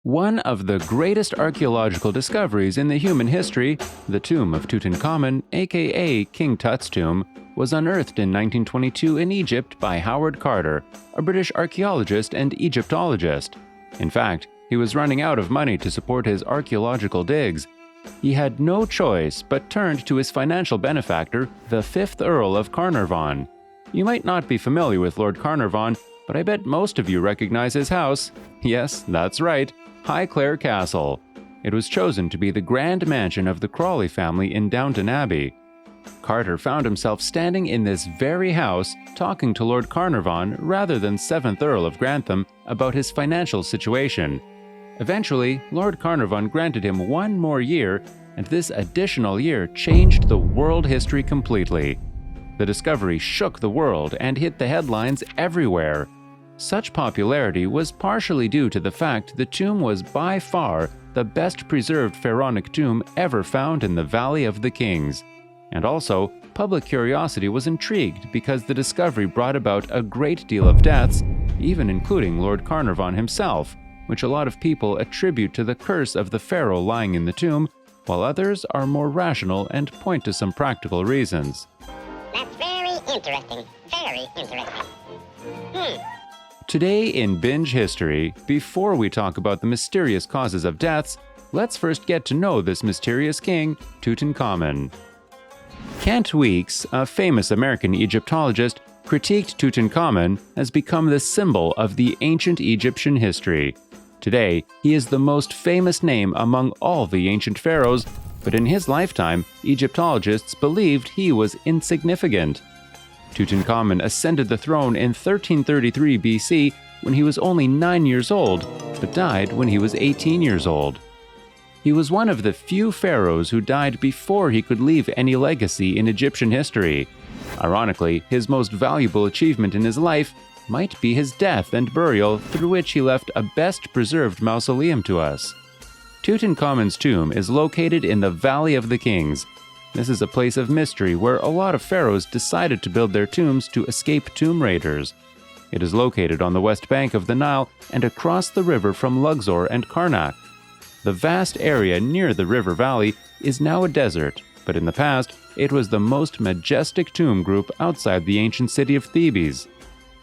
One of the greatest archaeological discoveries in the human history, the Tomb of Tutankhamun, aka King Tut's tomb, was unearthed in 1922 in Egypt by Howard Carter, a British archaeologist and Egyptologist. In fact, he was running out of money to support his archaeological digs. He had no choice but turned to his financial benefactor, the 5th Earl of Carnarvon. You might not be familiar with Lord Carnarvon, but I bet most of you recognize his house. Yes, that's right. Highclere Castle. It was chosen to be the grand mansion of the Crawley family in Downton Abbey. Carter found himself standing in this very house talking to Lord Carnarvon rather than 7th Earl of Grantham about his financial situation. Eventually, Lord Carnarvon granted him one more year, and this additional year changed the world history completely. The discovery shook the world and hit the headlines everywhere. Such popularity was partially due to the fact the tomb was by far the best preserved pharaonic tomb ever found in the Valley of the Kings. And also, public curiosity was intrigued because the discovery brought about a great deal of deaths, even including Lord Carnarvon himself, which a lot of people attribute to the curse of the pharaoh lying in the tomb, while others are more rational and point to some practical reasons. That's very interesting. Very interesting. Today in Binge History, before we talk about the mysterious causes of deaths, let's first get to know this mysterious king, Tutankhamun. Kent Weeks, a famous American Egyptologist, critiqued Tutankhamun as become the symbol of the ancient Egyptian history. Today, he is the most famous name among all the ancient pharaohs, but in his lifetime, Egyptologists believed he was insignificant. Tutankhamun ascended the throne in 1333 BC when he was only 9 years old, but died when he was 18 years old. He was one of the few pharaohs who died before he could leave any legacy in Egyptian history. Ironically, his most valuable achievement in his life might be his death and burial, through which he left a best-preserved mausoleum to us. Tutankhamun's tomb is located in the Valley of the Kings. This is a place of mystery where a lot of pharaohs decided to build their tombs to escape tomb raiders. It is located on the west bank of the Nile and across the river from Luxor and Karnak. The vast area near the river valley is now a desert, but in the past, it was the most majestic tomb group outside the ancient city of Thebes.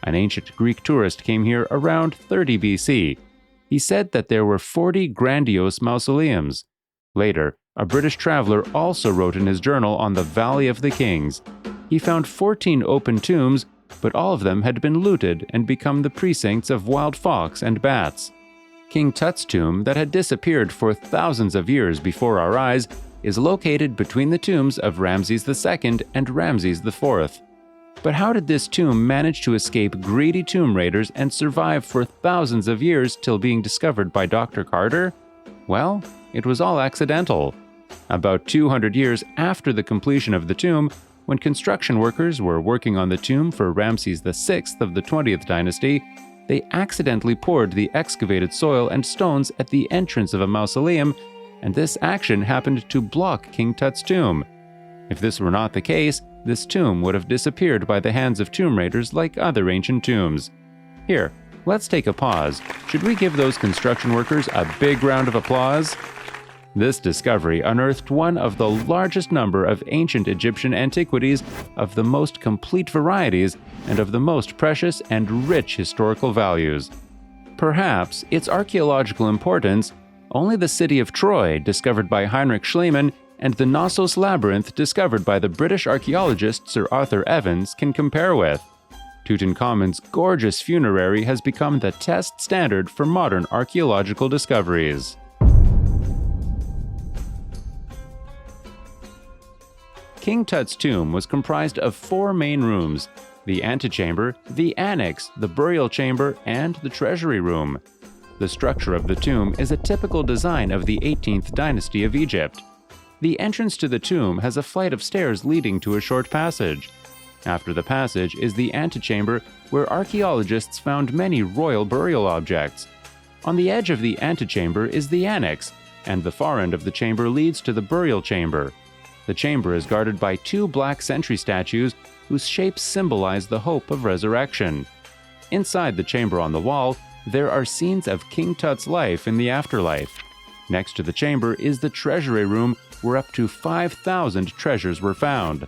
An ancient Greek tourist came here around 30 BC. He said that there were 40 grandiose mausoleums. Later, a British traveler also wrote in his journal on the Valley of the Kings. He found 14 open tombs, but all of them had been looted and become the precincts of wild fox and bats. King Tut's tomb, that had disappeared for thousands of years before our eyes, is located between the tombs of Ramses II and Ramses IV. But how did this tomb manage to escape greedy tomb raiders and survive for thousands of years till being discovered by Dr. Carter? Well, it was all accidental. About 200 years after the completion of the tomb, when construction workers were working on the tomb for Ramses VI of the 20th dynasty, they accidentally poured the excavated soil and stones at the entrance of a mausoleum, and this action happened to block King Tut's tomb. If this were not the case, this tomb would have disappeared by the hands of tomb raiders like other ancient tombs. Here, let's take a pause. Should we give those construction workers a big round of applause? This discovery unearthed one of the largest number of ancient Egyptian antiquities, of the most complete varieties, and of the most precious and rich historical values. Perhaps its archaeological importance, only the city of Troy, discovered by Heinrich Schliemann, and the Knossos Labyrinth, discovered by the British archaeologist Sir Arthur Evans, can compare with. Tutankhamun's gorgeous funerary has become the test standard for modern archaeological discoveries. King Tut's tomb was comprised of 4 main rooms: the antechamber, the annex, the burial chamber, and the treasury room. The structure of the tomb is a typical design of the 18th dynasty of Egypt. The entrance to the tomb has a flight of stairs leading to a short passage. After the passage is the antechamber, where archaeologists found many royal burial objects. On the edge of the antechamber is the annex, and the far end of the chamber leads to the burial chamber. The chamber is guarded by 2 black sentry statues whose shapes symbolize the hope of resurrection. Inside the chamber on the wall there are scenes of King Tut's life in the afterlife. Next to the chamber is the treasury room where up to 5,000 treasures were found.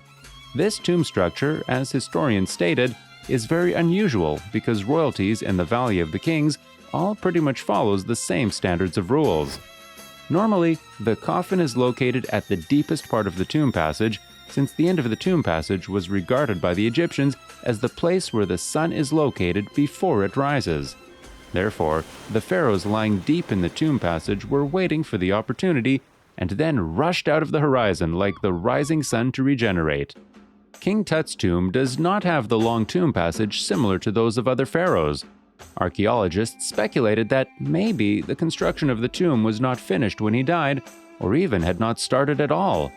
This tomb structure, as historians stated, is very unusual because royalties in the Valley of the Kings all pretty much follows the same standards of rules. Normally, the coffin is located at the deepest part of the tomb passage, since the end of the tomb passage was regarded by the Egyptians as the place where the sun is located before it rises. Therefore, the pharaohs lying deep in the tomb passage were waiting for the opportunity and then rushed out of the horizon like the rising sun to regenerate. King Tut's tomb does not have the long tomb passage similar to those of other pharaohs. Archaeologists speculated that maybe the construction of the tomb was not finished when he died, or even had not started at all.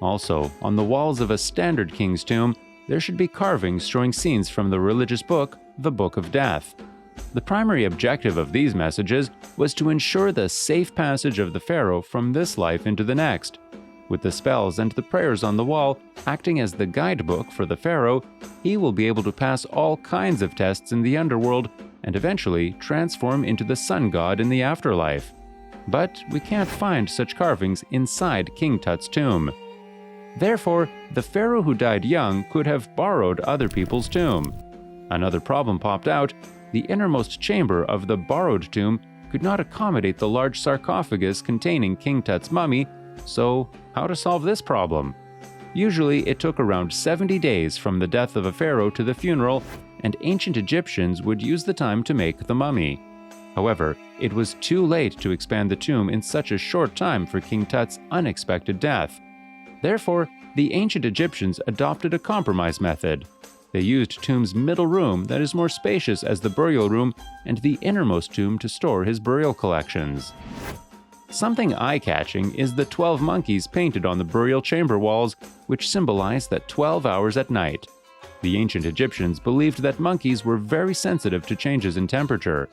Also, on the walls of a standard king's tomb, there should be carvings showing scenes from the religious book, the Book of Death. The primary objective of these messages was to ensure the safe passage of the pharaoh from this life into the next. With the spells and the prayers on the wall acting as the guidebook for the pharaoh, he will be able to pass all kinds of tests in the underworld and eventually transform into the sun god in the afterlife. But we can't find such carvings inside King Tut's tomb. Therefore, the pharaoh who died young could have borrowed other people's tomb. Another problem popped out. The innermost chamber of the borrowed tomb could not accommodate the large sarcophagus containing King Tut's mummy, so how to solve this problem? Usually, it took around 70 days from the death of a pharaoh to the funeral, and ancient Egyptians would use the time to make the mummy. However, it was too late to expand the tomb in such a short time for King Tut's unexpected death. Therefore, the ancient Egyptians adopted a compromise method. They used tomb's middle room that is more spacious as the burial room and the innermost tomb to store his burial collections. Something eye-catching is the 12 monkeys painted on the burial chamber walls, which symbolize the 12 hours at night. The ancient Egyptians believed that monkeys were very sensitive to changes in temperature.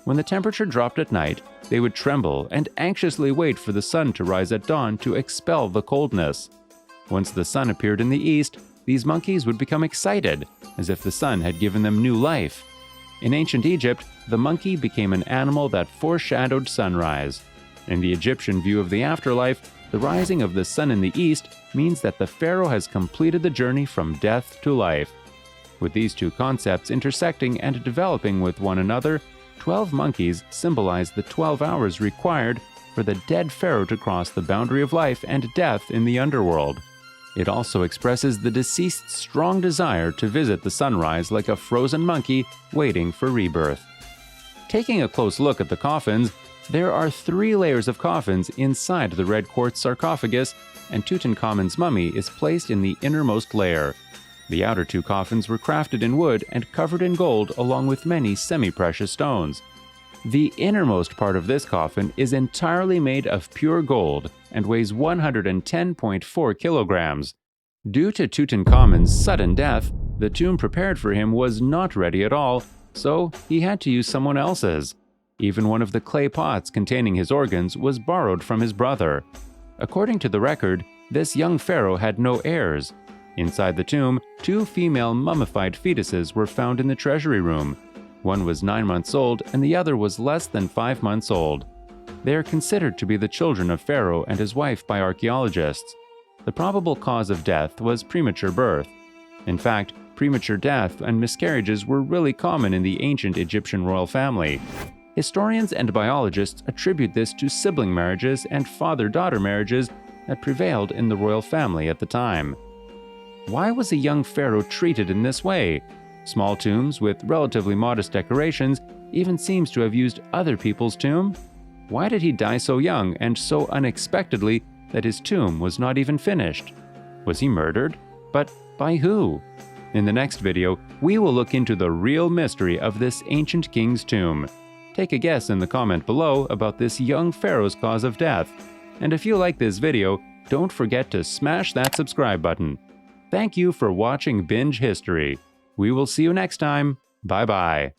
When the temperature dropped at night, they would tremble and anxiously wait for the sun to rise at dawn to expel the coldness. Once the sun appeared in the east, these monkeys would become excited, as if the sun had given them new life. In ancient Egypt, the monkey became an animal that foreshadowed sunrise. In the Egyptian view of the afterlife, the rising of the sun in the east means that the pharaoh has completed the journey from death to life. With these two concepts intersecting and developing with one another, 12 monkeys symbolize the 12 hours required for the dead pharaoh to cross the boundary of life and death in the underworld. It also expresses the deceased's strong desire to visit the sunrise like a frozen monkey waiting for rebirth. Taking a close look at the coffins, there are 3 layers of coffins inside the red quartz sarcophagus, and Tutankhamun's mummy is placed in the innermost layer. The outer 2 coffins were crafted in wood and covered in gold along with many semi-precious stones. The innermost part of this coffin is entirely made of pure gold and weighs 110.4 kilograms. Due to Tutankhamun's sudden death, the tomb prepared for him was not ready at all, so he had to use someone else's. Even one of the clay pots containing his organs was borrowed from his brother. According to the record, this young pharaoh had no heirs. Inside the tomb, 2 female mummified fetuses were found in the treasury room. One was 9 months old and the other was less than 5 months old. They are considered to be the children of Pharaoh and his wife by archaeologists. The probable cause of death was premature birth. In fact, premature death and miscarriages were really common in the ancient Egyptian royal family. Historians and biologists attribute this to sibling marriages and father-daughter marriages that prevailed in the royal family at the time. Why was a young pharaoh treated in this way? Small tombs with relatively modest decorations even seems to have used other people's tomb? Why did he die so young and so unexpectedly that his tomb was not even finished? Was he murdered? But by who? In the next video, we will look into the real mystery of this ancient king's tomb. Take a guess in the comment below about this young pharaoh's cause of death. And if you like this video, don't forget to smash that subscribe button. Thank you for watching Binge History. We will see you next time. Bye-bye.